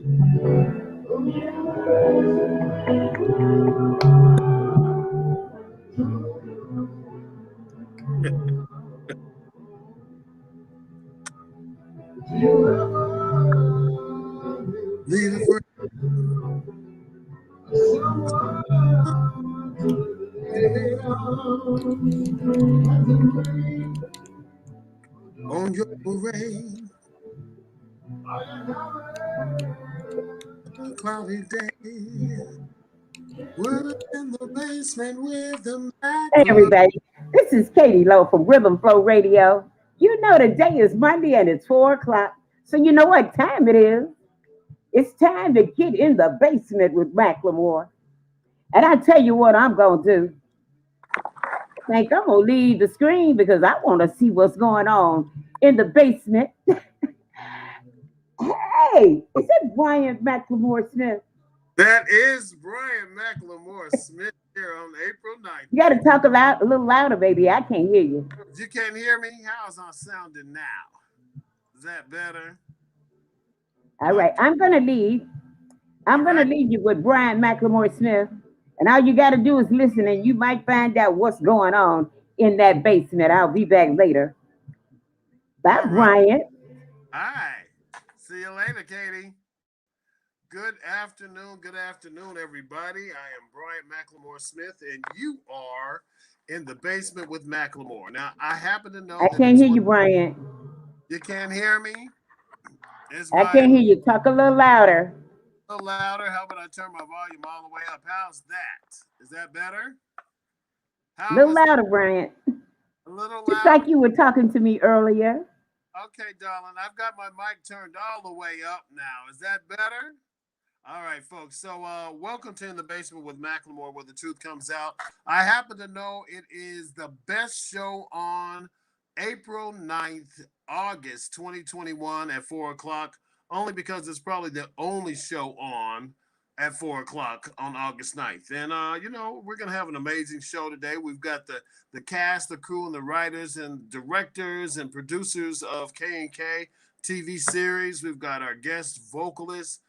Leave it for on your parade, a cloudy day. We're in the basement with the Hey Mac. everybody, this is Katie Lowe from Rhythm Flow Radio. You know today is Monday and it's 4 o'clock, so you know what time it is. It's time to get in the basement with Mclemore. And I tell you what I'm gonna do. Think I'm gonna leave the screen because I want to see what's going on in the basement. Hey, is that Bryant Mclemore Smith? That is Bryant Mclemore Smith here on April 9th. You got to talk a little louder, baby. I can't hear you. You can't hear me? How's I sounding now? Is that better? All right, I'm gonna leave. I'm gonna leave you with Bryant Mclemore Smith, and all you got to do is listen, and you might find out what's going on in that basement. I'll be back later. Bye, Bryant. All right. See you later, Katie. Good afternoon, everybody. I am Bryant Mclemore Smith, and you are in the basement with Mclemore. Now, I happen to know I can't hear you, Bryant. You can't hear me? I can't hear you. Talk a little louder. A little louder. How about I turn my volume all the way up? How's that? Is that better? A little louder, Bryant. A little louder. Just like you were talking to me earlier. Okay, darling. I've got my mic turned all the way up now. Is that better? All right, folks. So welcome to In the Basement with Mclemore, where the truth comes out. I happen to know it is the best show on April 9th, August 2021 at 4 o'clock, only because it's probably the only show on at 4 o'clock on August 9th. And, we're going to have an amazing show today. We've got the cast, the crew, and the writers and directors and producers of K&K TV series. We've got our guest vocalist,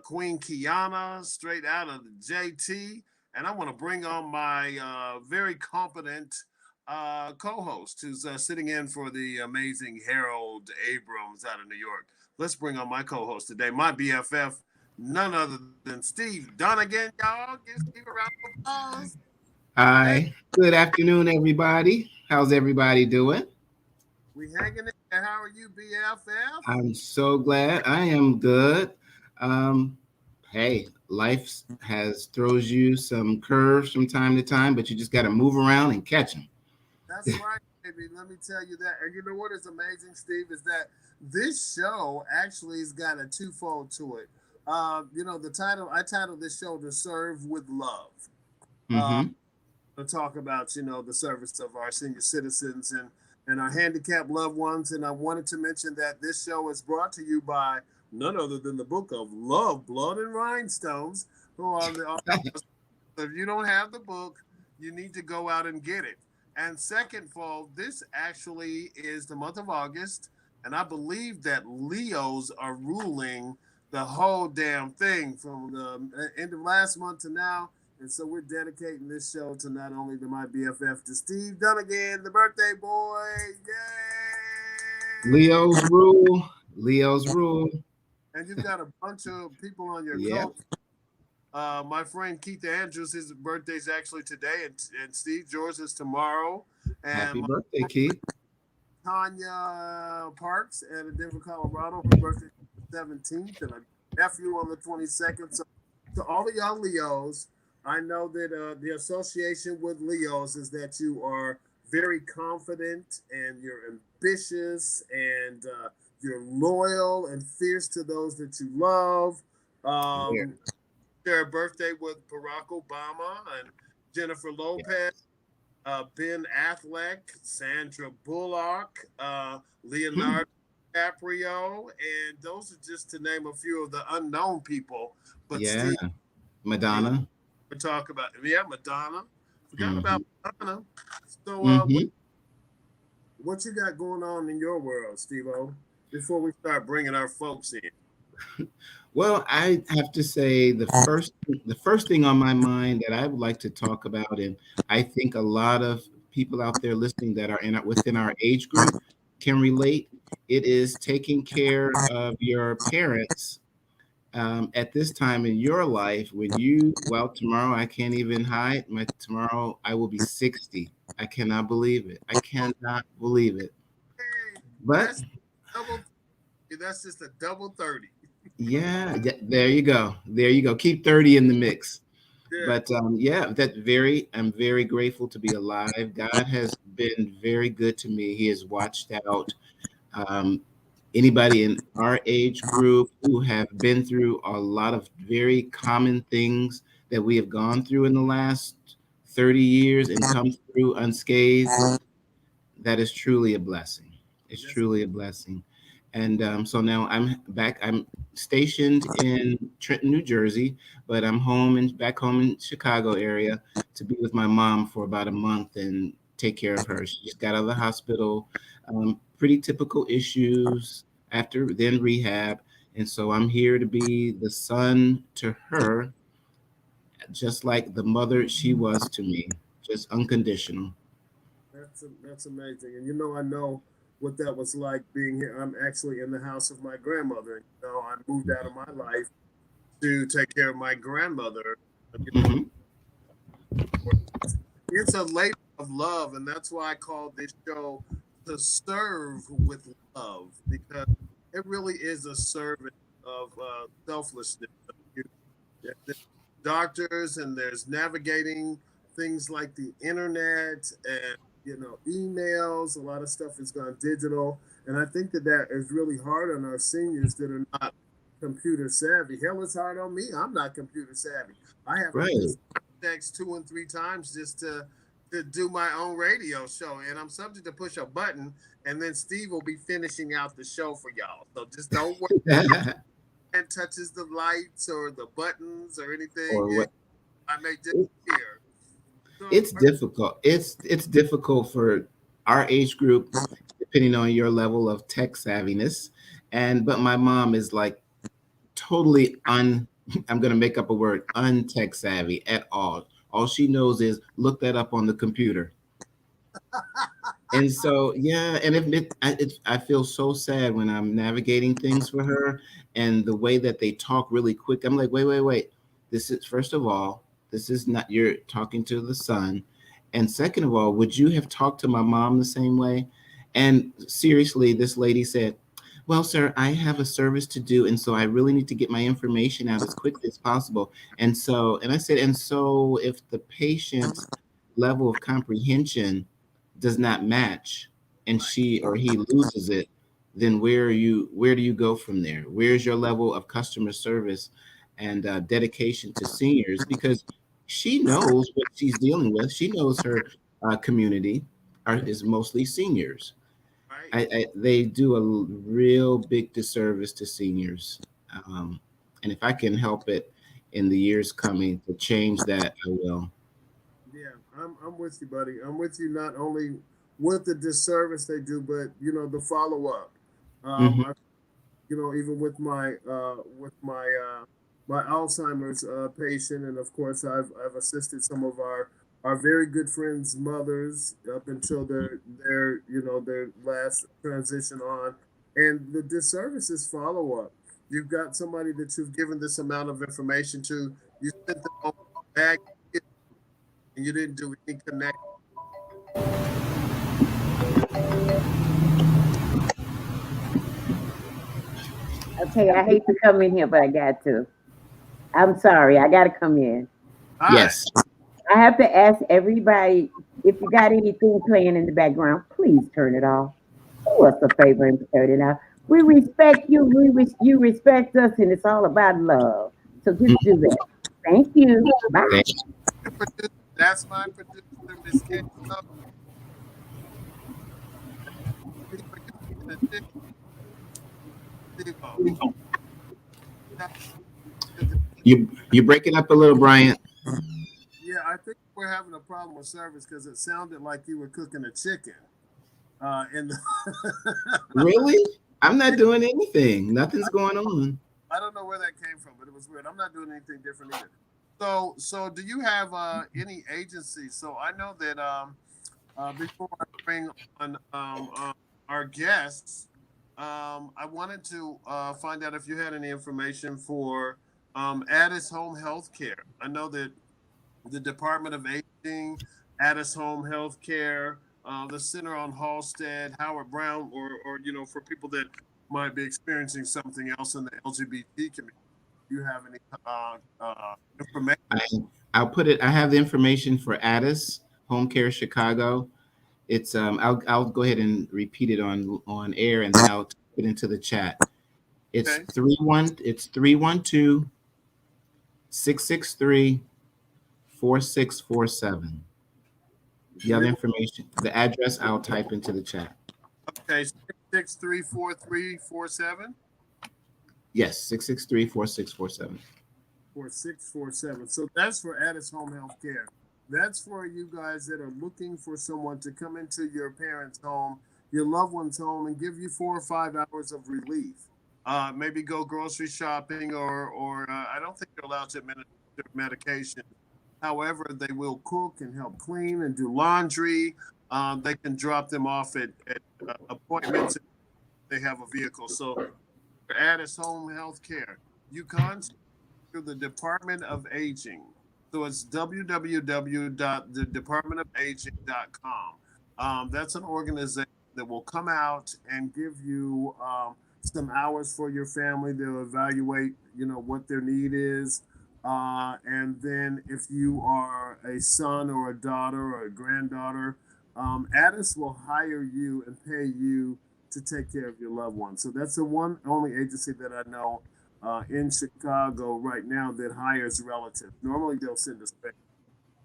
Queen Qiana, straight out of the JT. And I want to bring on my very competent co-host who's sitting in for the amazing Harold Abrams out of New York. Let's bring on my co-host today, my BFF, none other than Steve Dunagan. Y'all give Steve a round of applause. Hi. Good afternoon, everybody. How's everybody doing? We hanging in there. How are you, BFF? I'm so glad. I am good. Hey, life throws you some curves from time to time, but you just got to move around and catch them. That's right, baby. Let me tell you that. And you know what is amazing, Steve, is that this show actually has got a twofold to it. The title, I titled this show To Serve with Love. To talk about, the service of our senior citizens and our handicapped loved ones. And I wanted to mention that this show is brought to you by none other than the book of Love, Blood, and Rhinestones. If you don't have the book, you need to go out and get it. And second of all, this actually is the month of August, and I believe that Leos are ruling the whole damn thing from the end of last month to now. And so we're dedicating this show to not only to my BFF, to Steve Dunagan, the birthday boy. Yay! Leo's rule. Leo's rule. And you've got a bunch of people on your cult. My friend Keith Andrews, his birthday's actually today, and Steve George is tomorrow. And happy birthday, Keith. Tanya Parks in Denver, Colorado, her birthday is the 17th, and a nephew on the 22nd. So to all of y'all Leos, I know that the association with Leos is that you are very confident and you're ambitious and you're loyal and fierce to those that you love. Share a birthday with Barack Obama and Jennifer Lopez, Ben Affleck, Sandra Bullock, Leonardo DiCaprio, and those are just to name a few of the unknown people. But Steve, Madonna. We talk about Madonna. Forgot about Madonna. So what you got going on in your world, Steve-O, before we start bringing our folks in? Well, I have to say the first thing on my mind that I would like to talk about, and I think a lot of people out there listening that are within our age group can relate. It is taking care of your parents at this time in your life when tomorrow I can't even hide. Tomorrow I will be 60. I cannot believe it. I cannot believe it. Hey, But that's double. That's just a double 30. yeah, there you go. There you go. Keep 30 in the mix. Yeah. But yeah, I'm very grateful to be alive. God has been very good to me. He has watched out um, anybody in our age group who have been through a lot of very common things that we have gone through in the last 30 years and come through unscathed. That is truly a blessing. It's Yes. truly a blessing. And so now I'm back. I'm stationed in Trenton, New Jersey, but I'm back home in Chicago area to be with my mom for about a month and take care of her. She just got out of the hospital. Pretty typical issues after then rehab. And so I'm here to be the son to her, just like the mother she was to me, just unconditional. That's amazing. And I know what that was like being here. I'm actually in the house of my grandmother. I moved out of my life to take care of my grandmother. You know, Mhm. it's a labor of love, and that's why I call this show "To Serve with Love" because it really is a service of selflessness. You- There's doctors, and there's navigating things like the internet and emails. A lot of stuff is gone digital, and I think that is really hard on our seniors that are not computer savvy. Hell, it's hard on me. I'm not computer savvy. I have to Right. use text 2 and 3 times just to do my own radio show, and I'm subject to push a button, and then Steve will be finishing out the show for y'all. So just don't worry. And touches the lights or the buttons or anything, Or and what? I may disappear. So, It's difficult. It's difficult for our age group, depending on your level of tech savviness. And but my mom is like totally I'm gonna make up a word, untech savvy at all. All she knows is look that up on the computer. And so yeah, and I feel so sad when I'm navigating things for her and the way that they talk really quick. I'm like, wait. This is first of all, this is not you're talking to the son. And second of all, would you have talked to my mom the same way? And seriously, this lady said, well, sir, I have a service to do, and so I really need to get my information out as quickly as possible. And I said, and so if the patient's level of comprehension does not match and she or he loses it, then where do you go from there? Where's your level of customer service and dedication to seniors? Because she knows what she's dealing with. She knows her community is mostly seniors. right, They do a real big disservice to seniors. And if I can help it in the years coming to change that, I will. yeah, I'm with you, buddy. I'm with you not only with the disservice they do, but the follow up. Hmm. I, even with my Alzheimer's patient, and of course I've assisted some of our very good friends' mothers up until their last transition on, and the disservice is follow up. You've got somebody that you've given this amount of information to. You sent them home back, and you didn't do any connect. Okay, I hate to come in here, but I got to. I'm sorry, I got to come in. All right. Yes. I have to ask everybody if you got anything playing in the background, please turn it off. Do us a favor and turn it off. We respect you, you respect us, and it's all about love. So just do that. Thank you. Bye. Thank That's my producer, Miss Calvo. you breaking up a little, Bryant. Yeah, I think we're having a problem with service because it sounded like you were cooking a chicken. In the Really? I'm not doing anything. Nothing's going on. I don't know where that came from, but it was weird. I'm not doing anything different either. So do you have any agencies? So I know that before I bring on our guests, I wanted to find out if you had any information for Addis Home Health Care. I know that the Department of Aging, Addis Home Health Care, the Center on Halstead, Howard Brown, or for people that might be experiencing something else in the LGBT community. Do you have any information? I'll put it. I have the information for Addis Home Care Chicago. It's I'll go ahead and repeat it on air, and then I'll put it into the chat. It's Okay. 312 663 4647. The other information, the address, I'll type into the chat. Okay, 663-4347. Yes, 663-4647. 4647. So that's for Addis Home Health Care. That's for you guys that are looking for someone to come into your parents' home, your loved one's home, and give you 4 or 5 hours of relief. Maybe go grocery shopping, or I don't think they're allowed to administer medication. However, they will cook and help clean and do laundry. They can drop them off at appointments if they have a vehicle. So for Addis Home Health Care, you contact the Department of Aging. So it's www.thedepartmentofaging.com. That's an organization that will come out and give you some hours for your family. They'll evaluate, what their need is. And then if you are a son or a daughter or a granddaughter, Addis will hire you and pay you to take care of your loved one. So that's the one only agency that I know in Chicago right now that hires relatives. Normally they'll send us back.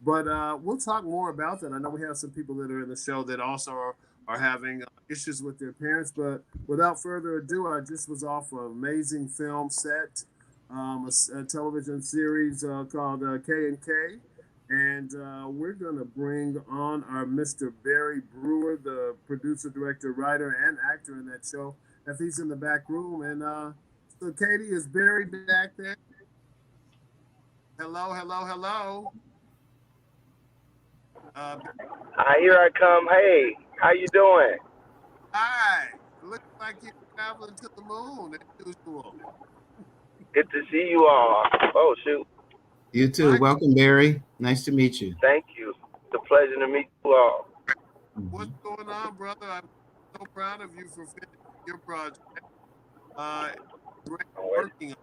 But we'll talk more about that. I know we have some people that are in the show that also are having issues with their parents. But without further ado, I just was off an amazing film set, a television series called K&K. And we're going to bring on our Mr. Barry Brewer, the producer, director, writer, and actor in that show, if he's in the back room. And so, Katie, is Barry back there? Hello, hello, hello. Here I come. Hey, how you doing? Hi. Looks like you're traveling to the moon as usual. Good to see you all. Oh, shoot. You too. Hi. Welcome, Barry. Nice to meet you. Thank you. It's a pleasure to meet you all. What's going on, brother? I'm so proud of you for finishing your project. Great working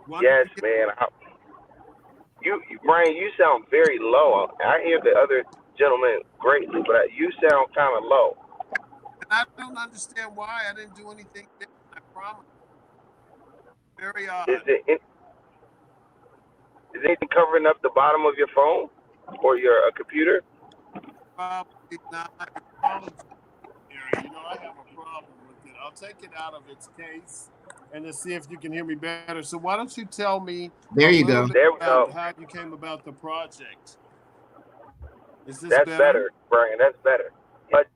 on it. Yes, man. Brian, you sound very low. I hear the other gentleman greatly, but you sound kind of low. And I don't understand why. I didn't do anything different, I promise. Very odd. Is anything covering up the bottom of your phone or your computer? Probably not. I have a problem with it. I'll take it out of its case and to see if you can hear me better. So why don't you tell me There you go. There we go. How you came about the project? Is this That's better, Brian. That's better. But,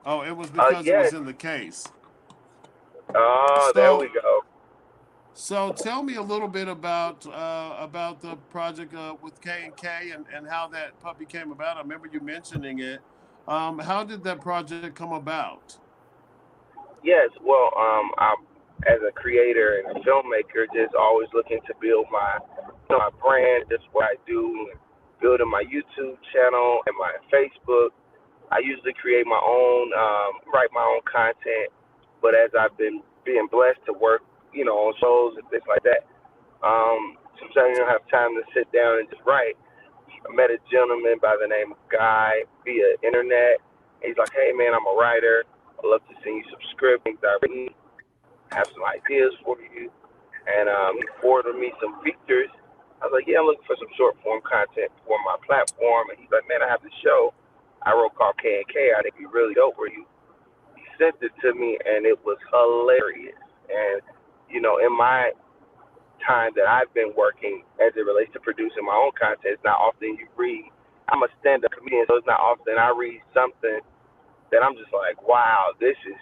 oh, it was because it was in the case. Oh, there we go. So tell me a little bit about the project with K&K and how that puppy came about. I remember you mentioning it. How did that project come about? Yes, well, I'm as a creator and a filmmaker, just always looking to build my brand. That's what I do. Building my YouTube channel and my Facebook. I usually create my own, write my own content. But as I've been being blessed to work, on shows and things like that, sometimes you don't have time to sit down and just write. I met a gentleman by the name of Guy via internet. He's like, hey man, I'm a writer. I'd love to send you some scripts I've written, have some ideas for you. And he forwarded me some features. I was like, yeah, I'm looking for some short form content for my platform. And he's like, man, I have this show I wrote called K&K. I think it'd be really dope for you. He sent it to me and it was hilarious. And, in my time that I've been working as it relates to producing my own content, it's not often you read. I'm a stand-up comedian, so it's not often I read something that I'm just like, wow, this is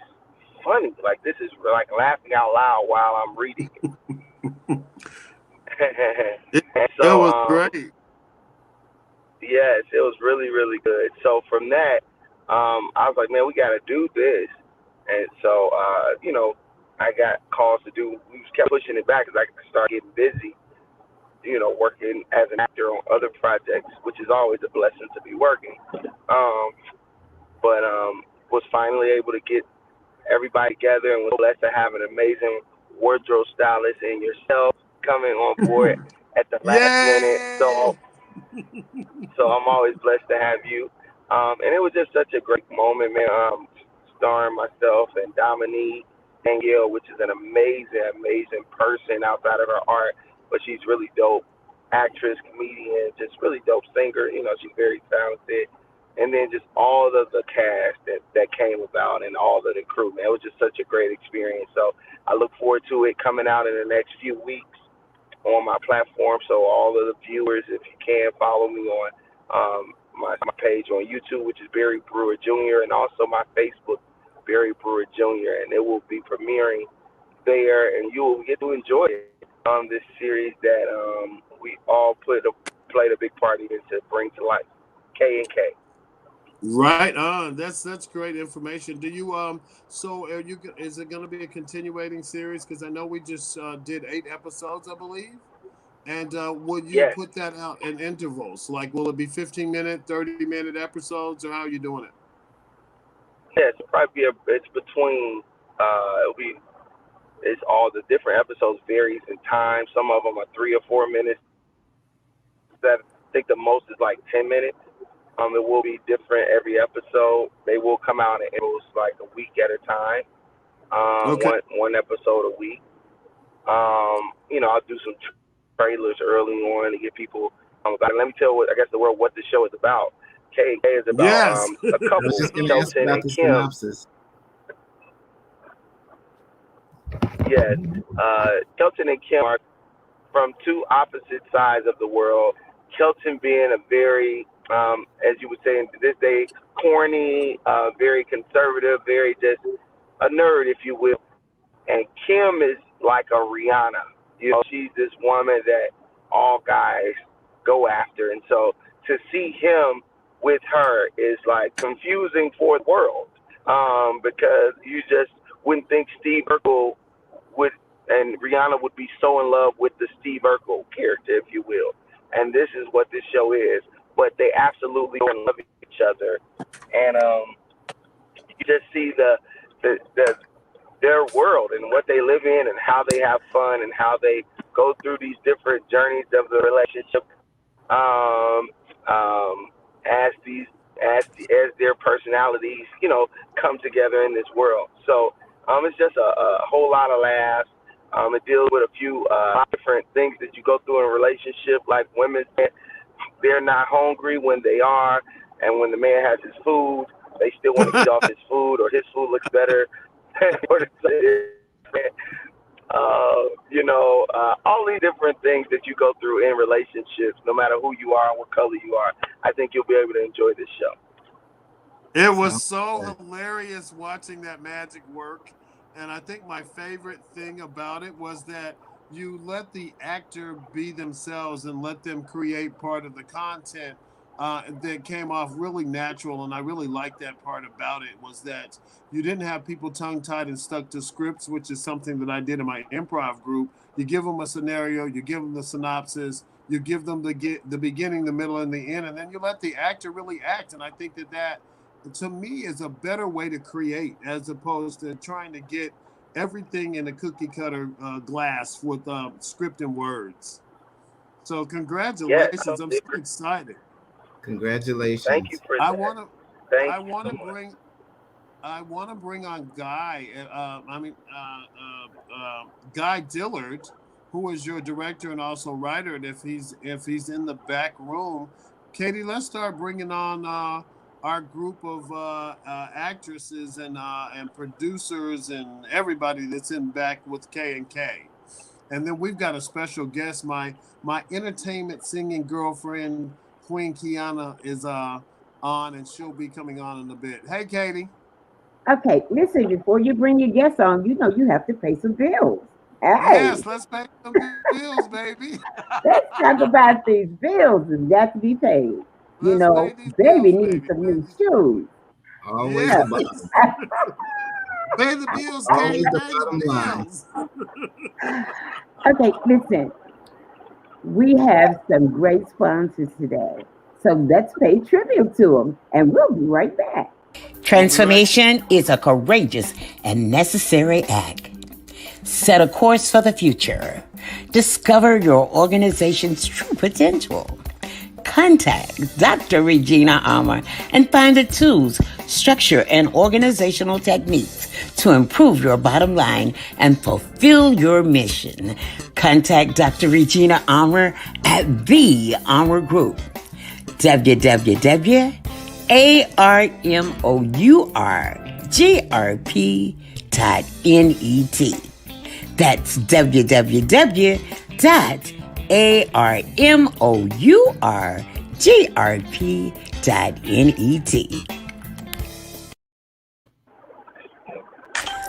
funny. Like, this is like laughing out loud while I'm reading it. It, And it so, was great. yes, it was really, really good. So from that, I was like, man, we got to do this. And so, I got calls to do. We just kept pushing it back because I started getting busy, working as an actor on other projects, which is always a blessing to be working. But was finally able to get everybody together and was blessed to have an amazing wardrobe stylist in yourself coming on board at the last minute. So I'm always blessed to have you. And it was just such a great moment, man. Starring myself and Dominique Danielle, which is an amazing, amazing person outside of her art, but she's really dope actress, comedian, just really dope singer. She's very talented. And then just all of the cast that came about and all of the crew, man. It was just such a great experience. So I look forward to it coming out in the next few weeks on my platform. So all of the viewers, if you can, follow me on my page on YouTube, which is Barry Brewer Jr., and also my Facebook, Barry Brewer Jr., and it will be premiering there, and you will get to enjoy it. This series that we all played a big part in to bring to life. K&K. Right on. That's great information. Do you so is it going to be a continuating series? Because I know we just did 8 episodes, I believe. And will you Yes. put that out in intervals? Like, will it be 15-minute, 30-minute episodes, or how are you doing it? Yes, it'll probably be it's between it's all the different episodes varies in time. Some of them are 3 or 4 minutes. I think the most is like 10 minutes. It will be different every episode. They will come out in intervals like a week at a time. Okay. One episode a week. I'll do some trailers early on to get people about it. Let me tell the world what the show is about. K&K is about Yes. a couple, I was just going to ask Kelton about and the Kim. synopsis. Yes, Kelton and Kim are from 2 opposite sides of the world. Kelton being a very, as you would say in this day, corny, very conservative, very just a nerd, if you will. And Kim is like a Rihanna. She's this woman that all guys go after. And so to see him with her is like confusing for the world, because you just wouldn't think Steve Urkel and Rihanna would be so in love with the Steve Urkel character, if you will. And this is what this show is. But they absolutely love each other. And you just see their world and what they live in and how they have fun and how they go through these different journeys of the relationship as their personalities, come together in this world. So it's just a whole lot of laughs. It deals with a few different things that you go through in a relationship, like women, they're not hungry when they are, and when the man has his food, they still want to eat off his food, or his food looks better. All these different things that you go through in relationships, no matter who you are and what color you are. I think you'll be able to enjoy this show. It was so hilarious watching that magic work. And I think my favorite thing about it was that you let the actor be themselves and let them create part of the content that came off really natural. And I really liked that part about it, was that you didn't have people tongue-tied and stuck to scripts, which is something that I did in my improv group. You give them a scenario, you give them the synopsis, you give them the beginning, the middle, and the end, and then you let the actor really act. And I think that to me is a better way to create, as opposed to trying to get everything in a cookie cutter glass with script and words. So congratulations. Yeah, I'm so excited. Congratulations. Thank you for that. I want to bring on Guy. Guy Dillard, who is your director and also writer. And if he's in the back room, Katie, let's start bringing on our group of actresses and producers and everybody that's in back with K&K. And then we've got a special guest. My entertainment singing girlfriend, Queen Qiana, is on, and she'll be coming on in a bit. Hey, Katie. Okay, listen, before you bring your guests on, you know you have to pay some bills. Hey, Yes, let's pay some bills, baby. let's talk about these bills and got to be paid. You Let's pay know, these baby bills, needs baby. some new shoes. Always Yeah, the bottom. pay the bills, Always Katie. the Pay the bottom line. bills. Okay, listen, we have some great sponsors today. So let's pay tribute to them and we'll be right back. We'll be right. Transformation is a courageous and necessary act. Set a course for the future. Discover your organization's true potential. Contact Dr. Regina Armor and find the tools, structure, and organizational techniques to improve your bottom line and fulfill your mission. Contact Dr. Regina Armor at The Armor Group. www.armourgrp.net. That's www.armourgrp.net.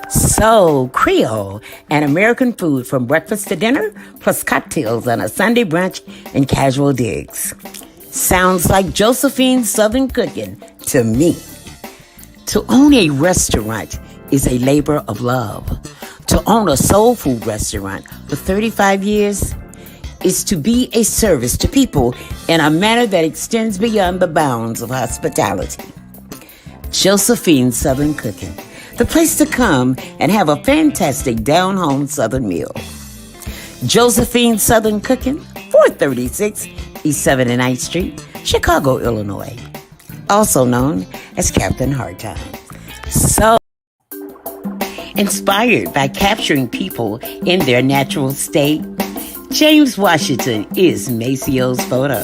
So, Creole, an American food from breakfast to dinner, plus cocktails on a Sunday brunch and casual digs. Sounds like Josephine's Southern cooking to me. To own a restaurant is a labor of love. To own a soul food restaurant for 35 years is to be a service to people in a manner that extends beyond the bounds of hospitality. Josephine's Southern Cooking, the place to come and have a fantastic down-home Southern meal. Josephine Southern Cooking, 436 East 79th Street, Chicago, Illinois. Also known as Captain Hardtime. So, inspired by capturing people in their natural state, James Washington is Maseo's Photo,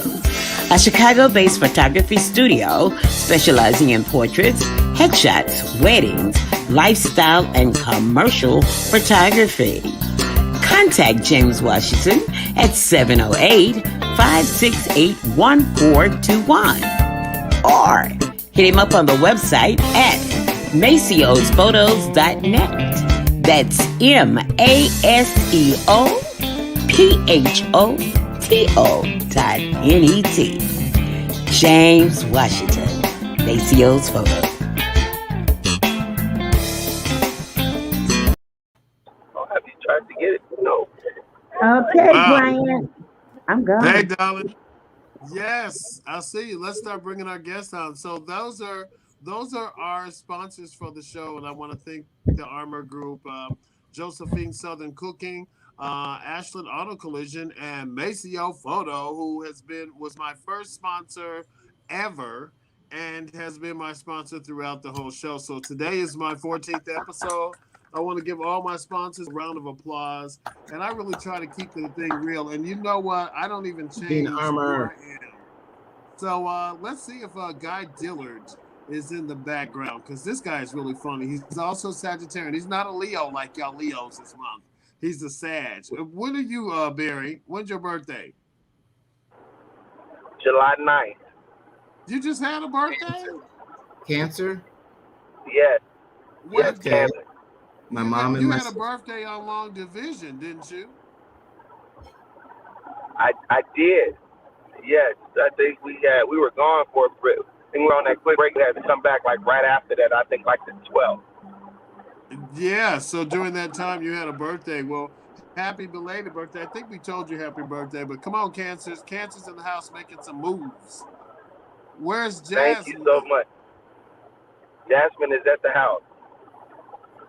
a Chicago-based photography studio specializing in portraits, headshots, weddings, lifestyle, and commercial photography. Contact James Washington at 708-568-1421 or hit him up on the website at maseosphotos.net. That's MaseoPhoto.net. James Washington, Maseo's Photo. Have you tried to get it? No. Okay, Wow. Bryant, I'm gone. Hey, darling. Yes, I see you. Let's start bringing our guests on. So those are our sponsors for the show, and I want to thank the Armor Group, Josephine Southern Cooking, Ashland Collision, and Maseo Photo, who was my first sponsor ever and has been my sponsor throughout the whole show. So today is my 14th episode. I want to give all my sponsors a round of applause, and I really try to keep the thing real. And you know what? I don't even change Armor. who I am. So let's see if Guy Dillard is in the background, because this guy is really funny. He's also Sagittarian. He's not a Leo like y'all Leos this month. He's a Sag. When are you, Barry? When's your birthday? July 9th. You just had a birthday? Cancer? Yes. Wait, Yes, Okay. Cancer. My mom and you my had a birthday on long division, didn't you? I did. Yes. I think we were gone for a break. I think we were on that quick break. We had to come back like right after that. I think like the 12th. Yeah, so during that time you had a birthday. Well, happy belated birthday. I think we told you happy birthday, but come on, Cancers. Cancers in the house making some moves. Where's Jasmine? Thank you so much. Jasmine is at the house.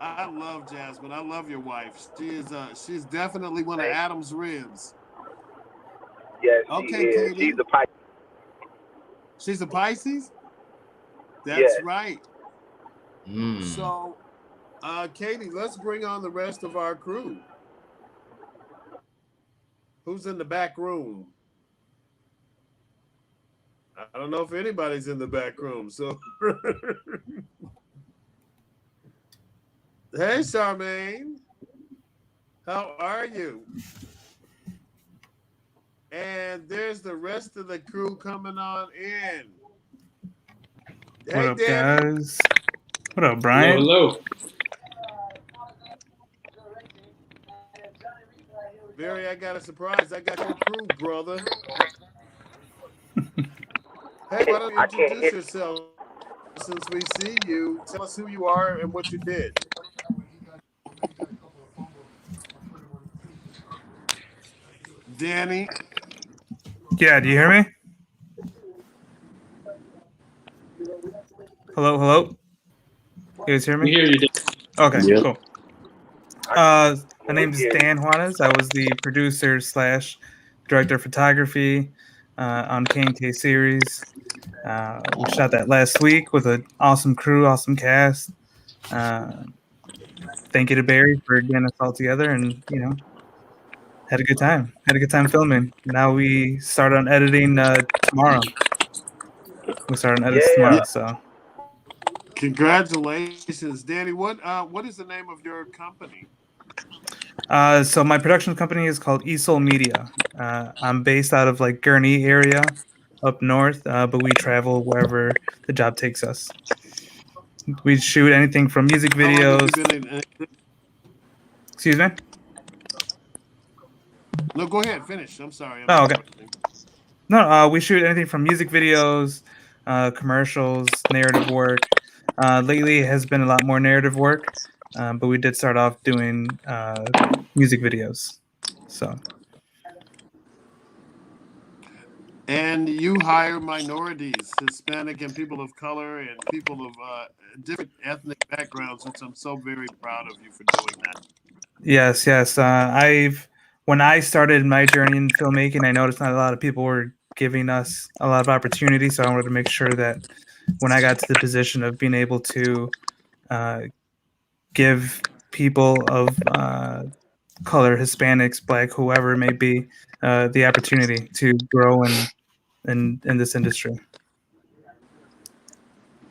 I love Jasmine. I love your wife. She's definitely one of Adam's ribs. Yes, she Okay, is. Katie. She's a Pisces. She's a Pisces? That's Yes. right. Mm. So, Katie, let's bring on the rest of our crew. Who's in the back room? I don't know if anybody's in the back room. So, hey, Charmaine, how are you? And there's the rest of the crew coming on in. What up, guys? What up, Bryant? Hello. Barry, I got a surprise. I got your crew, brother. Hey, why don't you introduce yourself since we see you? Tell us who you are and what you did. Danny. Yeah, do you hear me? Hello? You guys hear me? We hear you, Dave. Okay, Yep. cool. My name is Dan Juanez. I was the producer / director of photography on K&K series. We shot that last week with an awesome crew, awesome cast. Thank you to Barry for getting us all together, and had a good time. Had a good time filming. Now we start on editing tomorrow. We start on edits tomorrow, so. Congratulations, Danny. What is the name of your company? So my production company is called Esol Media. I'm based out of like Gurnee area up north, but we travel wherever the job takes us. We shoot anything from music videos. Excuse me? No, go ahead. Finish. I'm sorry. Oh, okay. No, we shoot anything from music videos, commercials, narrative work. Lately has been a lot more narrative work, but we did start off doing music videos. So. And you hire minorities, Hispanic and people of color and people of different ethnic backgrounds, which I'm so very proud of you for doing that. Yes. When I started my journey in filmmaking, I noticed not a lot of people were giving us a lot of opportunity. So I wanted to make sure that when I got to the position of being able to give people of color, Hispanics, Black, whoever it may be, the opportunity to grow in this industry.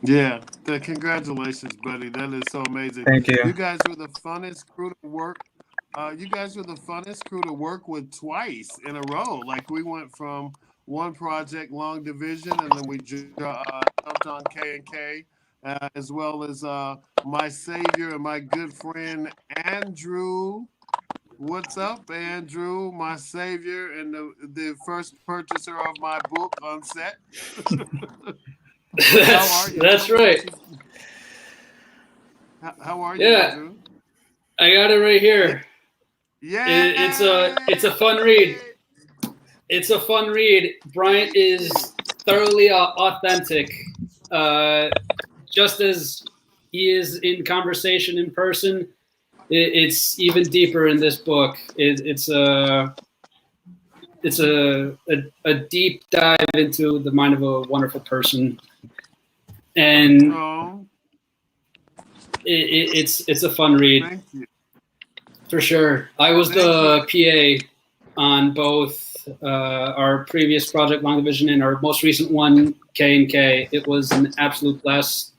Yeah, congratulations, buddy. That is so amazing. Thank you. You guys were the funnest crew to work. You guys were the funnest crew to work with twice in a row. Like we went from one project, Long Division, and then we jumped on K&K, as well as my savior and my good friend Andrew. What's up, Andrew? My savior and the first purchaser of my book on set. That's right. How are you, Andrew? I got it right here. Yeah, it's a fun read. It's a fun read. Bryant is thoroughly authentic, just as he is in conversation in person. It's even deeper in this book. It's a deep dive into the mind of a wonderful person, and it's a fun read. Thank you. For sure. I was the PA on both our previous project, Long Division, and our most recent one, K&K. It was an absolute blast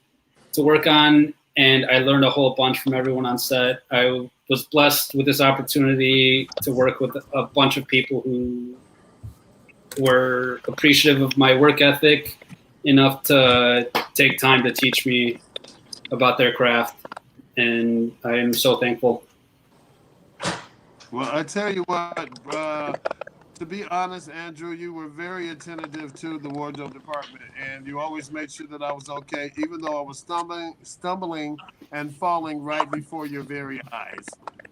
to work on, and I learned a whole bunch from everyone on set. I was blessed with this opportunity to work with a bunch of people who were appreciative of my work ethic enough to take time to teach me about their craft, and I am so thankful. Well, I tell you what, to be honest, Andrew, you were very attentive to the wardrobe department, and you always made sure that I was okay, even though I was stumbling and falling right before your very eyes,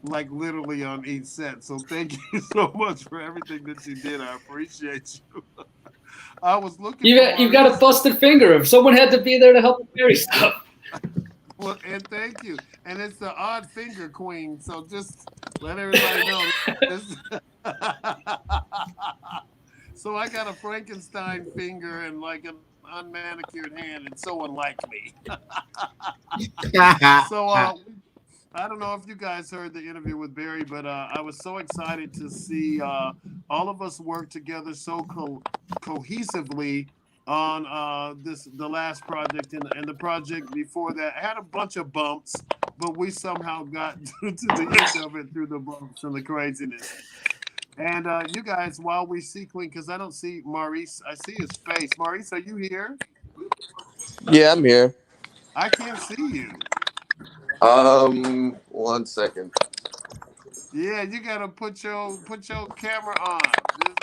like literally on each set. So thank you so much for everything that you did. I appreciate you. I was looking. You've got a busted finger. If someone had to be there to help carry stuff. Well, and thank you. And it's the odd finger queen, so just let everybody know. So I got a Frankenstein finger and like an unmanicured hand, and so unlike me. So I don't know if you guys heard the interview with Barry, but I was so excited to see all of us work together so cohesively on the last project and the project before that. I had a bunch of bumps, but we somehow got to the end of it through the bumps and the craziness. And you guys, while we sequence, because I don't see Maurice, I see his face. Maurice, are you here? Yeah, I'm here. I can't see you. 1 second. Yeah, you gotta put your camera on.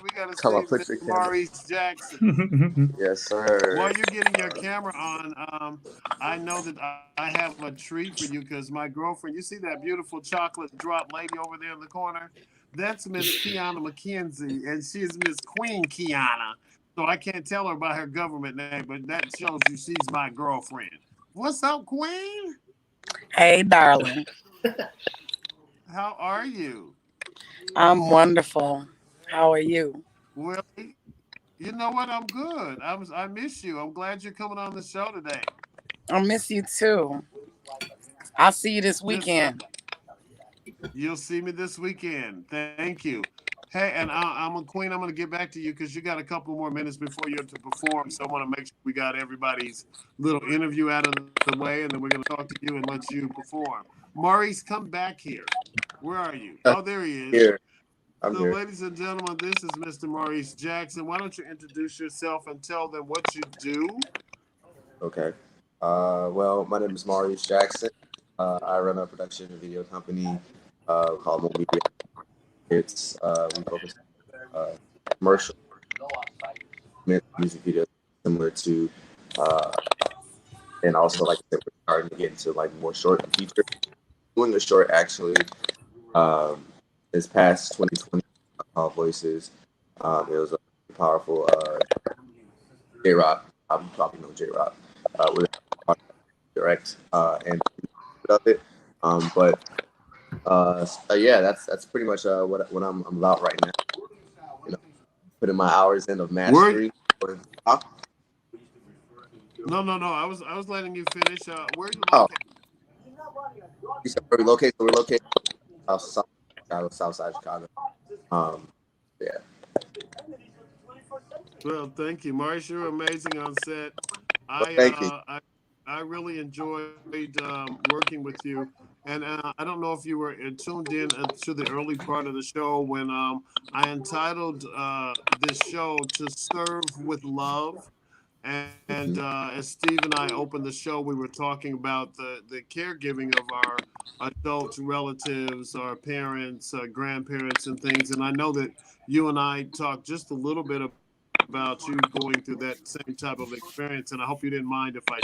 We gotta Come see on, put your Mr. camera. Maurice Jackson. Yes, sir. While you're getting your camera on, I know that I have a treat for you because my girlfriend, you see that beautiful chocolate drop lady over there in the corner? That's Miss Qiana Mckenzie, and she is Miss Queen Qiana. So I can't tell her by her government name, but that shows you she's my girlfriend. What's up, Queen? Hey, darling. How are you? I'm wonderful. How are you? Well, you know what? I'm good. I miss you. I'm glad you're coming on the show today. I miss you too. I'll see you this weekend. You'll see me this weekend. Thank you. Hey, and I'm a Queen. I'm going to get back to you because you got a couple more minutes before you have to perform. So I want to make sure we got everybody's little interview out of the way, and then we're going to talk to you and let you perform. Maurice, come back here. Where are you? Oh, there he is. Here. I'm So, here. ladies and gentlemen, this is Mr. Maurice Jackson. Why don't you introduce yourself and tell them what you do? Okay. Well, my name is Maurice Jackson. I run a production and video company called Lowe Media. It's we focus on commercial music videos similar to, and also like I said, we're starting to get into like more short and feature. Doing a short actually this past 2020 called Voices. It was a powerful J-Rock. You probably know J-Rock. With direct and of it. But yeah, that's pretty much what I'm about right now. You know, putting my hours in of mastery. No. I was letting you finish. Where are you located? located? You said where we located? So we're located south side Chicago. Yeah. Well, thank you, Maurice. You're amazing on set. Thank you. I really enjoyed working with you. And I don't know if you were tuned in to the early part of the show when I entitled this show to Serve with Love. And as Steve and I opened the show, we were talking about the caregiving of our adult relatives, our parents, grandparents, and things. And I know that you and I talked just a little bit about you going through that same type of experience. And I hope you didn't mind if I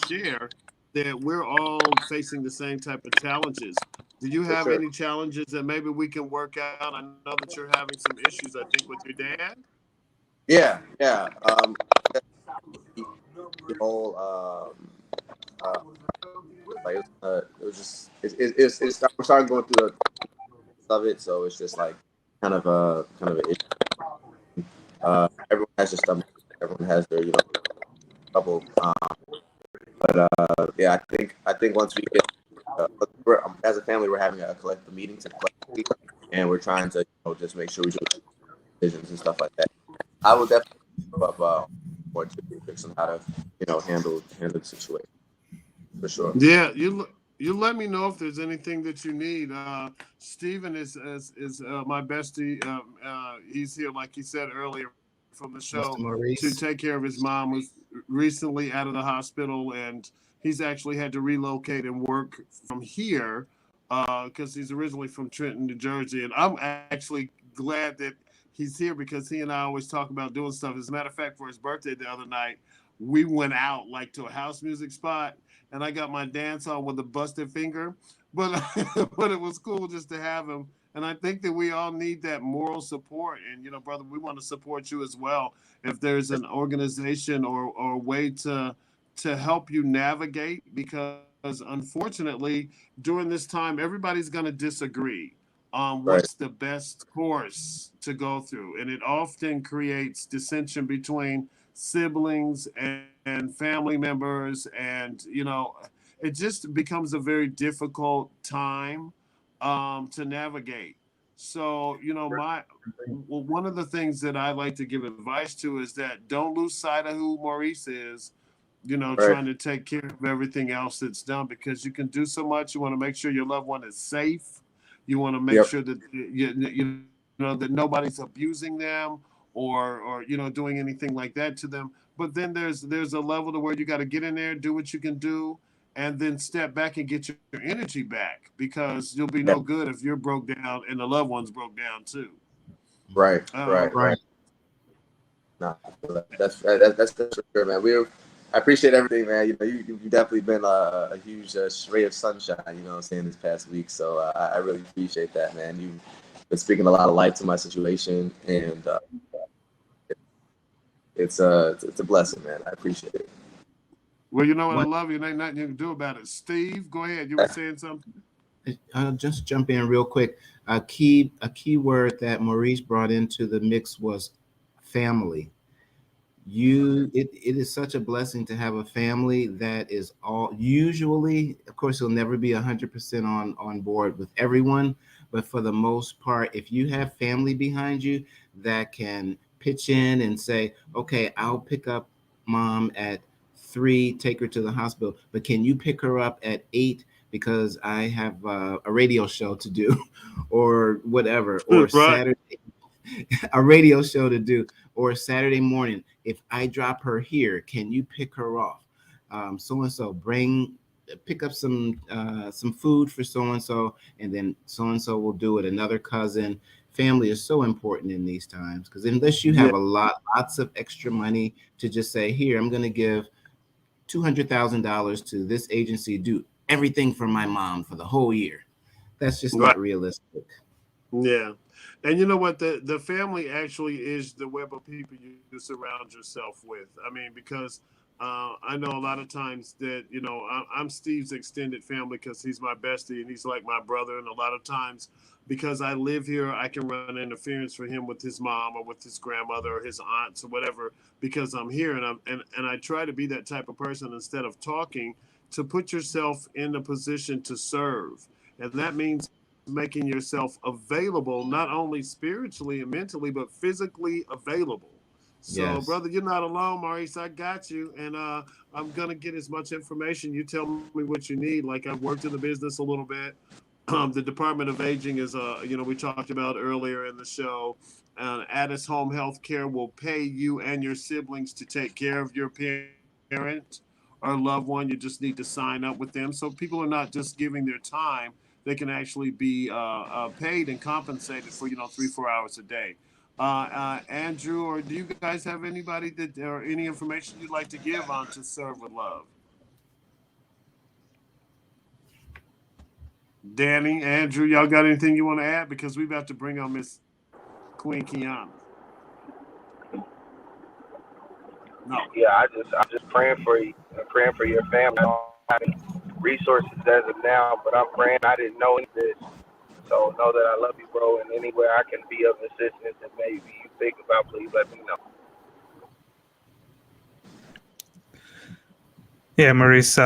share that we're all facing the same type of challenges. Do you have any challenges that maybe we can work out? I know that you're having some issues, I think, with your dad. Yeah. The whole like it was just it's we're starting going through the of it, so it's just like kind of an issue. Everyone has their stomach, everyone has their trouble. But yeah, I think once we get as a family, we're having a collective meeting and we're trying to just make sure we do decisions and stuff like that. I will definitely up more tips on how to handle the situation for sure. Yeah, you let me know if there's anything that you need. Steven is my bestie. He's here, like he said earlier, from the show to take care of his mom, who's recently out of the hospital, and he's actually had to relocate and work from here because he's originally from Trenton, New Jersey. And I'm actually glad that he's here because he and I always talk about doing stuff. As a matter of fact, for his birthday the other night, we went out like to a house music spot, and I got my dance on with a busted finger, but but it was cool just to have him. And I think that we all need that moral support. And brother, we want to support you as well. If there's an organization or a way to help you navigate, because unfortunately during this time everybody's going to disagree on what's the best course to go through, and it often creates dissension between siblings and family members, and it just becomes a very difficult time to navigate. So one of the things that I like to give advice to is that don't lose sight of who Maurice is, trying to take care of everything else that's done, because you can do so much. You want to make sure your loved one is safe. You want to make sure that that nobody's abusing them or doing anything like that to them. But then there's a level to where you got to get in there, do what you can do, and then step back and get your energy back, because you'll be no good if you're broke down and the loved ones broke down too. Right. No, that's for sure, man. I appreciate everything, man. You've definitely been a huge ray of sunshine, this past week. So I really appreciate that, man. You've been speaking a lot of light to my situation, and it's a blessing, man. I appreciate it. Well, you know what? I love you. There ain't nothing you can do about it. Steve, go ahead. You were saying something? I'll just jump in real quick. A key word that Maurice brought into the mix was family. It is such a blessing to have a family that is all usually, of course, you'll never be 100% on board with everyone, but for the most part, if you have family behind you that can pitch in and say, okay, I'll pick up mom at 3, take her to the hospital, but can you pick her up at 8 because I have a radio show to do, or whatever, or right. Saturday, a radio show to do, or Saturday morning, if I drop her here, can you pick her off? So-and-so, pick up some food for so-and-so, and then so-and-so will do it. Another cousin. Family is so important in these times, because unless you have lots of extra money to just say, here, I'm going to give $200,000 to this agency, do everything for my mom for the whole year. That's just not realistic. Yeah. And you know what? The family actually is the web of people you surround yourself with. I mean, because I know a lot of times that, I'm Steve's extended family because he's my bestie and he's like my brother. And a lot of times, because I live here, I can run interference for him with his mom or with his grandmother or his aunts or whatever, because I'm here. And I try to be that type of person, instead of talking, to put yourself in a position to serve. And that means making yourself available, not only spiritually and mentally, but physically available. So, brother, you're not alone, Maurice. I got you. And I'm going to get as much information. You tell me what you need. Like, I've worked in the business a little bit. The Department of Aging is, we talked about earlier in the show. Addis Home Health Care will pay you and your siblings to take care of your parent or loved one. You just need to sign up with them. So people are not just giving their time. They can actually be paid and compensated for, 3-4 hours a day. Andrew, or do you guys have anybody or any information you'd like to give on To Serve with Love? Danny, Andrew, y'all got anything you want to add? Because we're about to bring on Miss Queen Qiana. No. Yeah, I'm just praying for you. I'm praying for your family. I don't have any resources as of now, but I'm praying. I didn't know any of this. So know that I love you, bro, and anywhere I can be of assistance and maybe you think about, please let me know. Yeah, Maurice,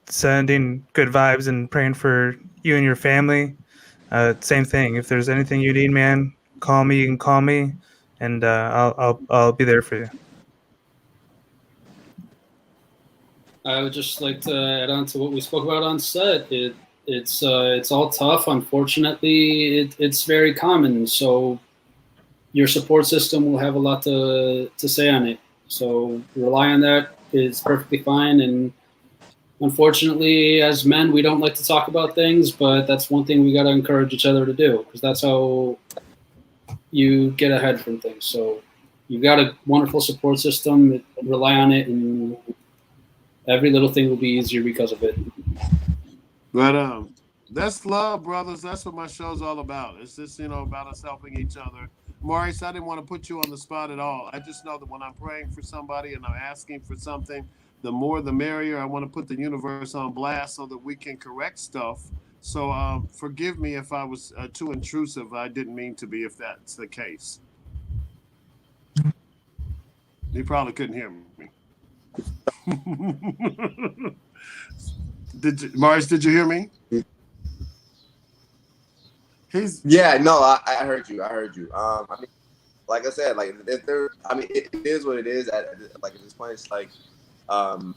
sending good vibes and praying for you and your family. Same thing. If there's anything you need, man, call me. You can call me, and I'll be there for you. I would just like to add on to what we spoke about on set. It's all tough. Unfortunately, it's very common. So your support system will have a lot to say on it. So rely on that. It's perfectly fine. And unfortunately, as men, we don't like to talk about things, but that's one thing we got to encourage each other to do, because that's how you get ahead from things. So you've got a wonderful support system. Rely on it, and every little thing will be easier because of it. But that's love, brothers. That's what my show's all about. It's just, about us helping each other. Maurice, I didn't want to put you on the spot at all. I just know that when I'm praying for somebody and I'm asking for something, the more the merrier. I want to put the universe on blast so that we can correct stuff. So forgive me if I was too intrusive. I didn't mean to be, if that's the case. You probably couldn't hear me. Maurice, did you hear me? I heard you. I mean, like I said, like it is what it is. At this point, it's like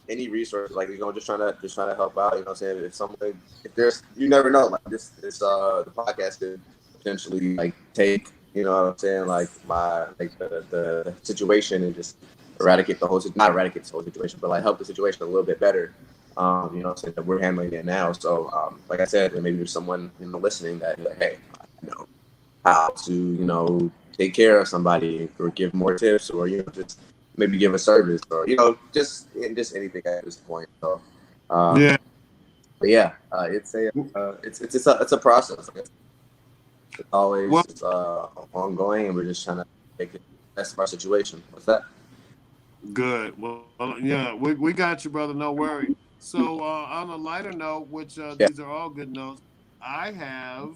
any resource, like just trying to help out. You know what I'm saying? If there's, you never know. Like this the podcast could potentially like take you know what I'm saying, like the situation and just eradicate the whole, not eradicate the whole situation, but like help the situation a little bit better. You know what I'm saying, that we're handling it now. So like I said, maybe there's someone, you know, listening that, like, hey, you know, how to, you know, take care of somebody or give more tips, or, you know, just maybe give a service, or, you know, just anything at this point. So Yeah. but yeah, it's a process. It's always ongoing, and we're just trying to make it the best of our situation. What's that? Good. Well, yeah, we got you, brother. No worry. So on a lighter note, which these are all good notes, I have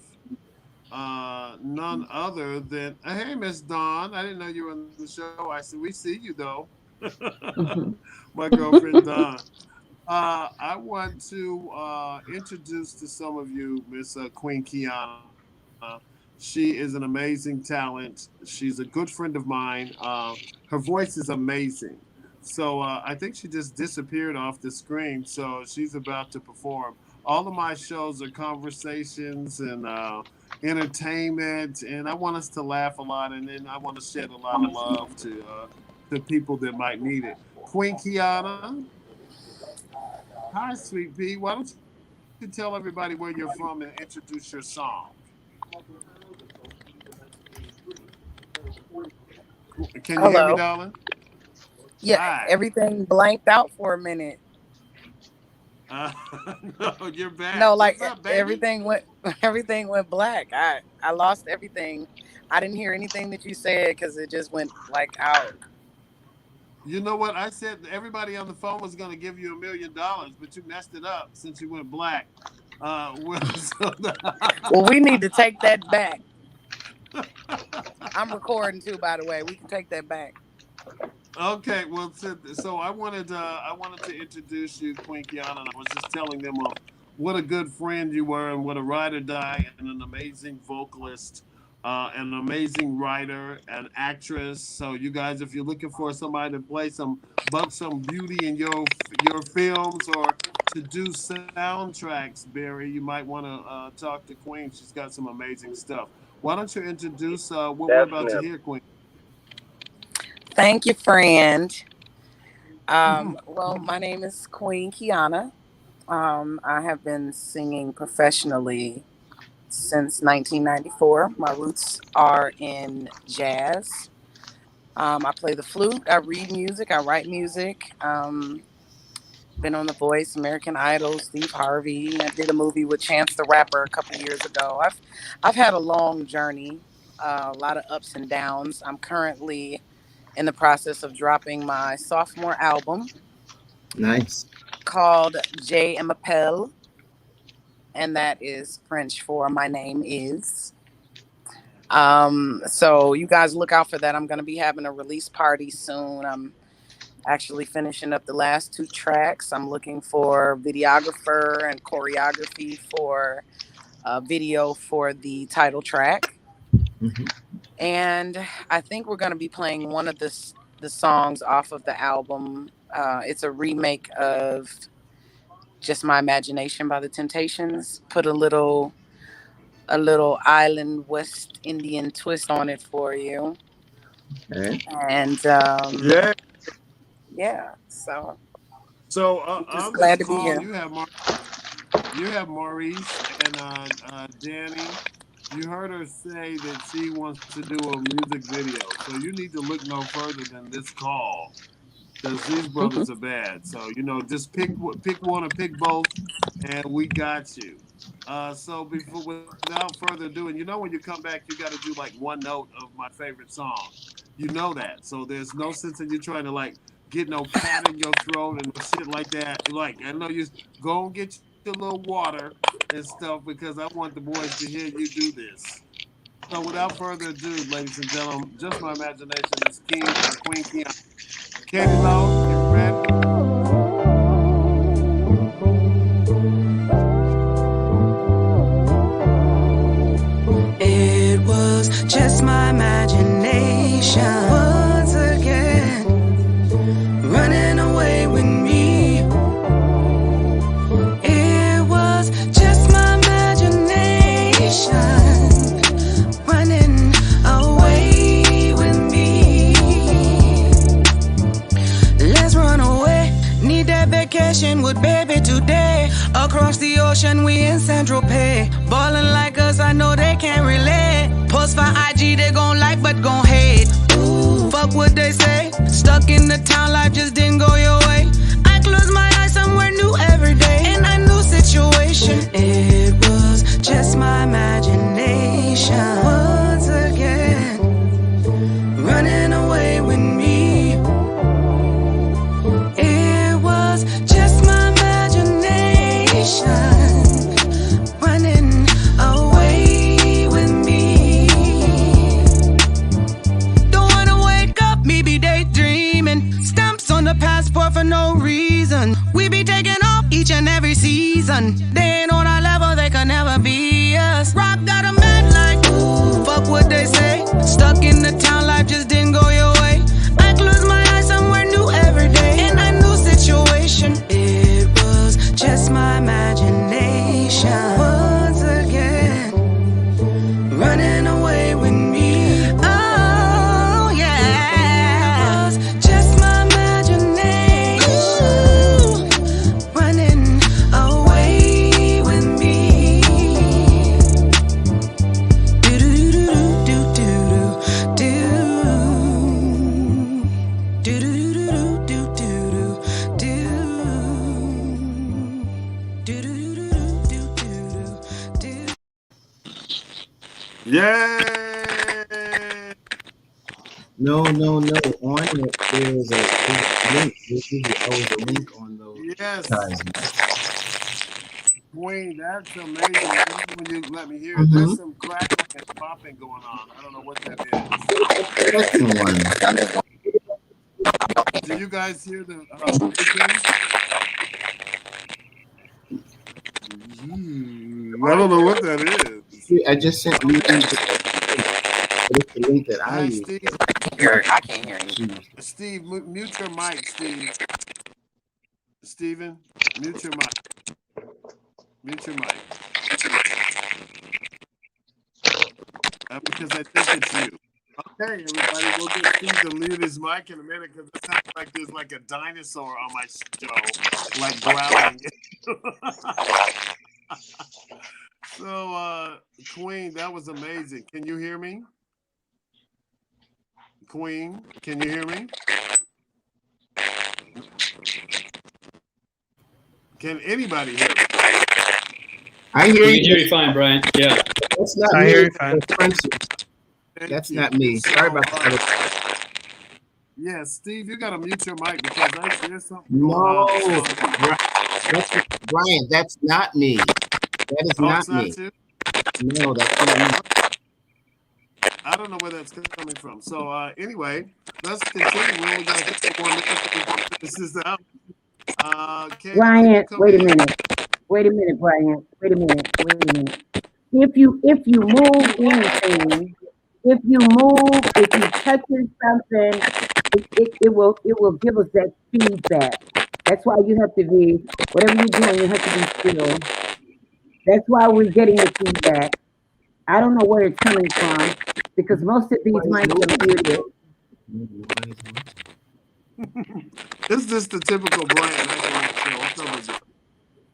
none other than, hey, Miss Dawn. I didn't know you were on the show. I said, we see you, though. My girlfriend, Dawn. I want to introduce to some of you Miss Queen Qiana. She is an amazing talent. She's a good friend of mine. Her voice is amazing. So I think she just disappeared off the screen. So she's about to perform. All of my shows are conversations and entertainment, and I want us to laugh a lot, and then I want to shed a lot of love to people that might need it. Queen Qiana. Hi, Sweet Pea. Why don't you tell everybody where you're from and introduce your song? Can you hear me, darling? Yeah, Hi. everything blanked out for a minute. No, you're back. No, like What's up, baby? everything went black. I lost everything. I didn't hear anything that you said because it just went like out. You know what? I said everybody on the phone was going to give you $1 million, but you messed it up since you went black. Well, we need to take that back. I'm recording too, by the way. We can take that back. Okay, well, so I wanted to introduce you, Queen Qiana. And I was just telling them what a good friend you were, and what a ride or die, and an amazing vocalist, an amazing writer, an actress. So you guys, if you're looking for somebody to play some beauty in your films, or to do soundtracks, Barry, you might want to talk to Queen. She's got some amazing stuff. Why don't you introduce what we're about to hear, Queen? Thank you, friend. Well, my name is Queen Qiana. I have been singing professionally since 1994. My roots are in jazz. I play the flute. I read music. I write music. Been on The Voice, American Idol, Steve Harvey. I did a movie with Chance the Rapper a couple years ago. I've had a long journey, a lot of ups and downs. I'm currently in the process of dropping my sophomore album. Nice. Called Je m'appelle, and that is French for my name is. So you guys look out for that. I'm going to be having a release party soon. I'm actually finishing up the last 2 tracks. I'm looking for videographer and choreography for a video for the title track. Mm-hmm. And I think we're going to be playing one of the songs off of the album. It's a remake of Just My Imagination by the Temptations. Put a little island West Indian twist on it for you. Okay. And yeah. So I'm just glad to be here. You have Maurice and Danny. You heard her say that she wants to do a music video, so you need to look no further than this call, because these brothers are bad. So just pick one or pick both, and we got you. So without further ado, and when you come back, you got to do like one note of my favorite song. You know that, so there's no sense in you trying to like get no cat in your throat and shit like that. Like, I know you go and get your little water and stuff, because I want the boys to hear you do this. So without further ado, ladies and gentlemen, Just My Imagination is King and Queen Qiana. Katie Lowe, you ready? It was just my imagination once again, running away with me. It was just my imagination running away. with baby today. Across the ocean, we in Central Pay. Ballin' like us, I know they can't relate. Post for IG, they gon' like but gon' hate. Ooh, fuck what they say. Stuck in the town, life just didn't go your way. I close my eyes, somewhere new every day. In a new situation. It was just my imagination. Once again, running away with me. It was just my imagination. Running away with me. Don't wanna wake up, me be daydreaming. Stamps on the passport for no reason. We be taking off each and every season. They ain't on our level, they can never be us. Rock got a man like, ooh, fuck what they say. Stuck in the town, life just didn't go your way. I close my eyes, somewhere new every day. In a new situation. It was just my imagination. Once again, running away with me. Oh yeah, it was just my imagination. Running away with me. Do do do do do do do do do do do do do do. Yay! No. On it, there's a link. There's usually always a link on those. Yes, advertisements. Queen, that's amazing. When you let me hear it, Mhm. there's some crackling and popping going on. I don't know what that Second one. is. Do you guys hear the clicking? I don't know what that is. I just sent you the link that I Hi, use. Steve. I can't hear you. Steve, mute your mic, Steve. Steven, mute your mic. Mute your mic. Because I think it's you. Okay, everybody, we'll get Steve to mute his mic in a minute because it sounds like there's like a dinosaur on my show, like growling. So, Queen, that was amazing. Can you hear me? Queen, can you hear me? Can anybody hear me? I hear We you. can hear you fine, Brian. Yeah. That's not I me. hear you fine. That's Francis. Thank That's you. not me. Sorry about So, that. Yeah, Steve, you got to mute your mic because there's something No, going on. Brian, that's not me. That is Oh, not it's not me. you? No, that's not me. I don't know where that's coming from. So anyway, let's continue. We only got a couple more minutes. This is out. Katie, Bryant, come wait a in. minute. Wait a minute, Bryant. Wait a minute. If you move anything, if you touching something, it will give us that feedback. That's why you have to be, whatever you're doing, you have to be still. That's why we're getting the feedback. I don't know where it's coming from because most of these mics are muted. It's just the typical Bryant.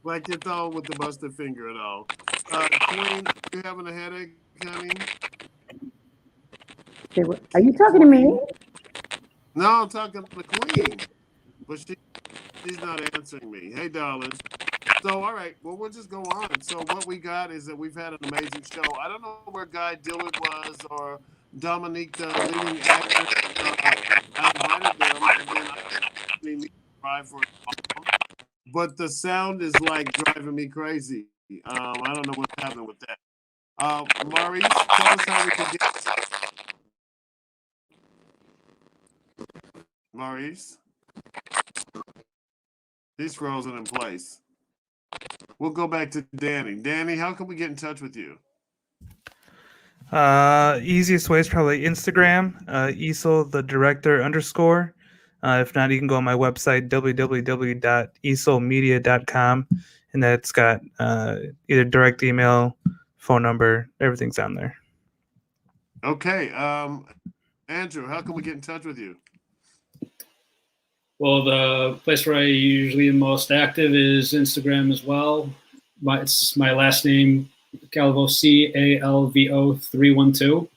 Like it's all with the busted finger and all. Queen, you having a headache, honey? Are you talking to me? No, I'm talking to the Queen, but she's not answering me. Hey, darling. So, all right, well, we'll just go on. So, what we got is that we've had an amazing show. I don't know where Guy Dillard was or Dominique, the leading actor. I invited them, and then I need to try for it. But the sound is like driving me crazy. I don't know what's happening with that. Maurice, tell us how we can get. Maurice, he's frozen in place. We'll go back to Danny. Danny, how can we get in touch with you? Easiest way is probably Instagram, Esol the director _. If not, you can go on my website, www.esolmedia.com, and that's got either direct email, phone number, everything's on there. Okay. Andrew, how can we get in touch with you? Well, the place where I usually am most active is Instagram as well. It's my last name, Calvo, Calvo 312.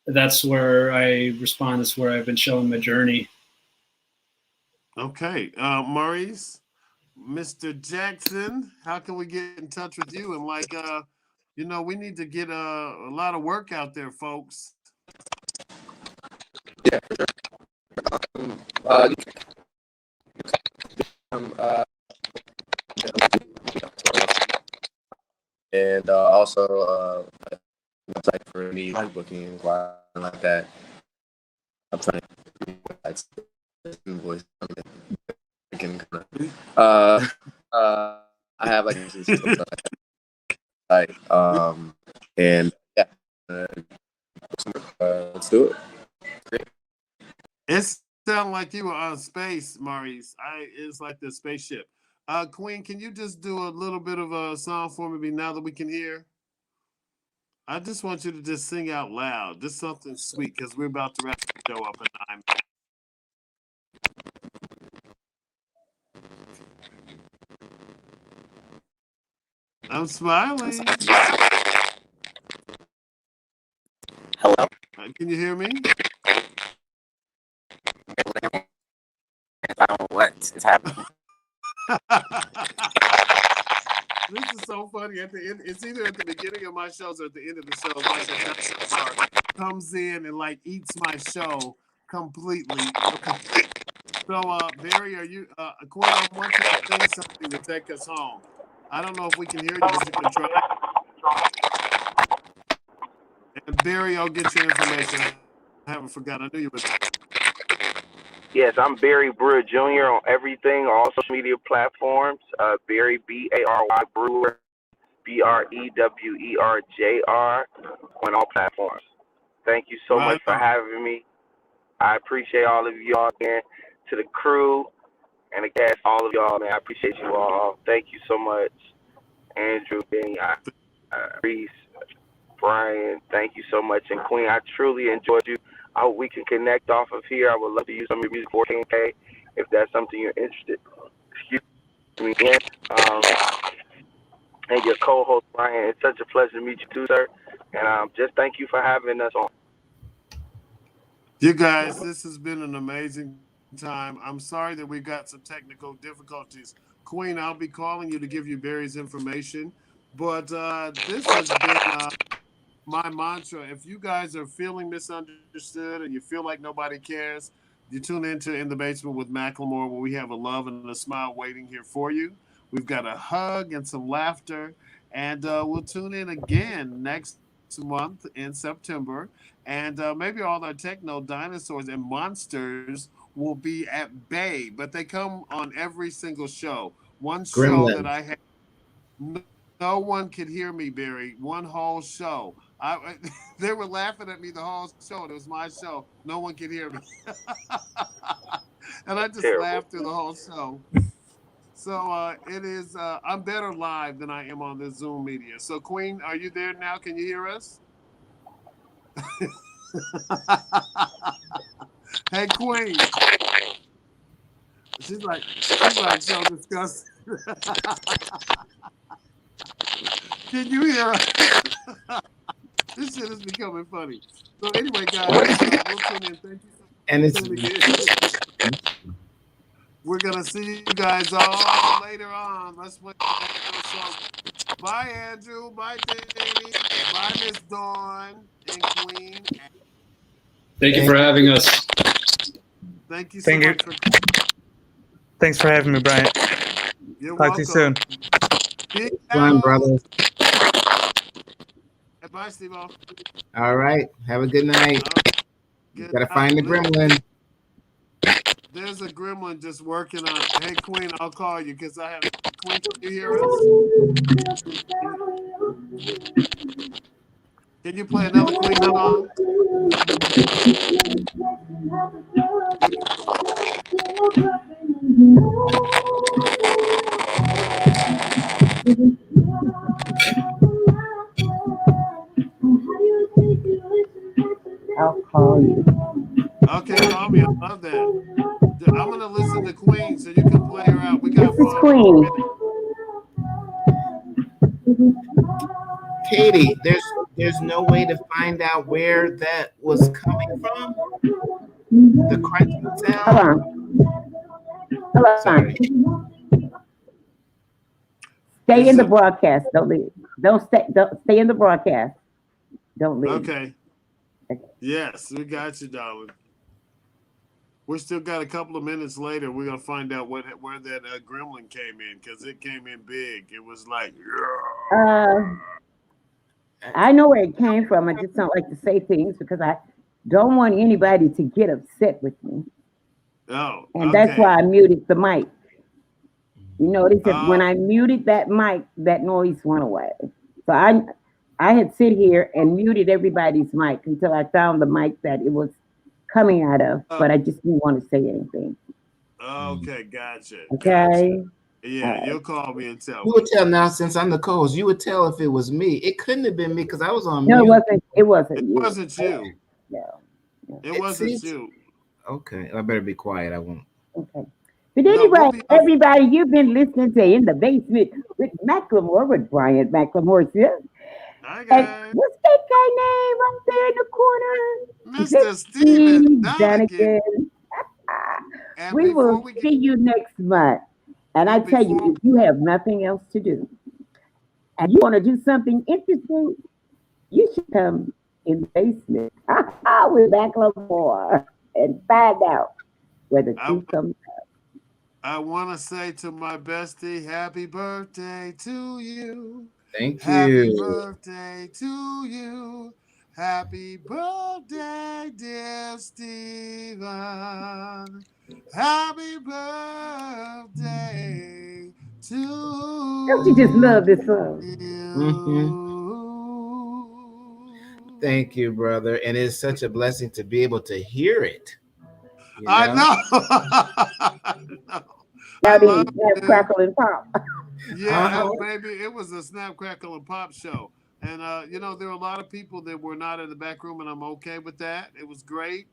That's where I respond. That's where I've been showing my journey. Okay, Maurice, Mr. Jackson, how can we get in touch with you? And we need to get a lot of work out there, folks. Yeah, for sure. And also website for any live booking like that. I'm trying to invoice. I have like and yeah, let's do it. Great. It sounds like you were on space, Maurice. It's like the spaceship. Queen, can you just do a little bit of a song for me now that we can hear? I just want you to just sing out loud, just something sweet, because we're about to wrap the show up in 9 minutes. I'm smiling. Hello. Can you hear me? I don't know what is happening. This is so funny. At the end, it's either at the beginning of my shows or at the end of the show. Like comes in and like eats my show completely. Okay. So, Barry, are you? Quinn, I want you to say something to take us home. I don't know if we can hear you, but you can try. And Barry, I'll get your information. I haven't forgotten. I knew you were. Yes, I'm Barry Brewer Jr. on everything, all social media platforms. Barry, B-A-R-Y, Brewer, B-R-E-W-E-R-J-R, on all platforms. Thank you so much for having me. I appreciate all of y'all again. To the crew and the cast, all of y'all, man, I appreciate you all. Thank you so much. Andrew, Benny, Reese, Brian, thank you so much. And Queen, I truly enjoyed you. I hope we can connect off of here. I would love to use some of your music for K&K if that's something you're interested. Excuse me again. And your co-host, Brian, it's such a pleasure to meet you too, sir. And just thank you for having us on. You guys, this has been an amazing time. I'm sorry that we got some technical difficulties. Queen, I'll be calling you to give you Barry's information. But this has been my mantra. If you guys are feeling misunderstood and you feel like nobody cares, you tune into In the Basement with Mclemore, where we have a love and a smile waiting here for you. We've got a hug and some laughter, and we'll tune in again next month in September. And maybe all our techno dinosaurs and monsters will be at bay, but they come on every single show. One show that I had, no one could hear me, Barry. One whole show. They were laughing at me the whole show. It was my show. No one could hear me. And I just laughed through the whole show. So it is, I'm better live than I am on this Zoom media. So Queen, are you there now? Can you hear us? Hey, Queen. She's like so disgusted. Can you hear us? This shit is becoming funny. So anyway, guys, we'll tune in. Thank you so much. And it's we're gonna see you guys all later on. Let's wait for the show. Bye, Andrew. Bye, Danny. Bye, Miss Dawn and Queen. Thank you for having us. Thank you so much. Thanks for having me, Bryant. You're Talk welcome. to you soon. fun, brothers. Bye, Steve. All right. Have a good night. Good Gotta find the gremlin. There's a gremlin just working on it. Hey, Queen, I'll call you because I have. Queen, can you hear us? Can you play another Queen song? I'll call you. Okay, call me. I love that. I'm want to listen to Queen, so you can play her out. We got This is Queen. Katie, there's no way to find out where that was coming from. The crunching sound. Hold on. Hold on. Sorry. Stay in the broadcast. Don't leave. Don't stay in the broadcast. Don't leave. Okay. Yes, we got you, darling. We still got a couple of minutes later. We're gonna find out where that gremlin came in, because it came in big. It was like, I know where it came from. I just don't like to say things because I don't want anybody to get upset with me. oh, And that's why I muted the mic. You notice that when I muted that mic, that noise went away. So I had sit here and muted everybody's mic until I found the mic that it was coming out of, but I just didn't want to say anything. Okay, gotcha. Okay. Gotcha. Yeah, you'll call me and tell You me. would tell now, since I'm the co-host, you would tell if it was me. It couldn't have been me because I was on No, mute. it wasn't It you. wasn't you. No. It wasn't you. Okay, I better be quiet. I won't. Okay. But anyway, everybody, you've been listening to In the Basement with Mclemore, with Bryant Mclemore Smith. Hi, And guys. what's that guy name up there in the corner? Mr. Stephen Dunagan. Dunagan. And We will see you next month. And I tell you, if you have nothing else to do, and you want to do something interesting, you should come in the basement with Mclemore and find out where the truth comes out. I want to say to my bestie, happy birthday to you. Thank Happy you. birthday to you. Happy birthday, dear Stephen. Happy birthday to Don't you just love this song? Thank you, brother. And it's such a blessing to be able to hear it. You I know. Now the snap, crackle, and pop. Yeah, baby, it was a snap, crackle, and pop show. And, you know, there were a lot of people that were not in the back room, and I'm okay with that. It was great,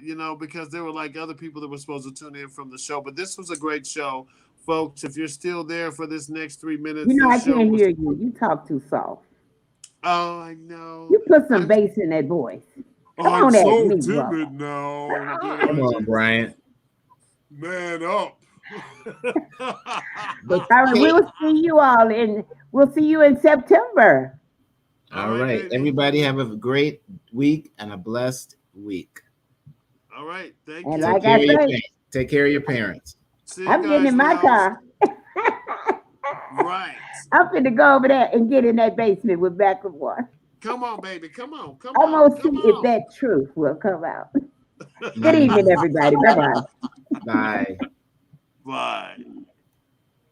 you know, because there were like other people that were supposed to tune in from the show. But this was a great show. Folks, if you're still there for this next 3 minutes. You know, I can't hear you. You talk too soft. Oh, I know. You put some bass in that voice. Come I'm on, so me, timid now. Come on, Bryant. Man up. All right, we'll see you all we'll see you in September. All right. Everybody have a great week and a blessed week. All right. Thank And you. like I say, Take care of your parents. I'm getting in my car. Right. I'm finna go over there and get in that basement with Mclemore. Come on, baby. Come on. Come I'm on. gonna see if that truth will come out. Good evening, everybody. Bye-bye. Bye. Bye.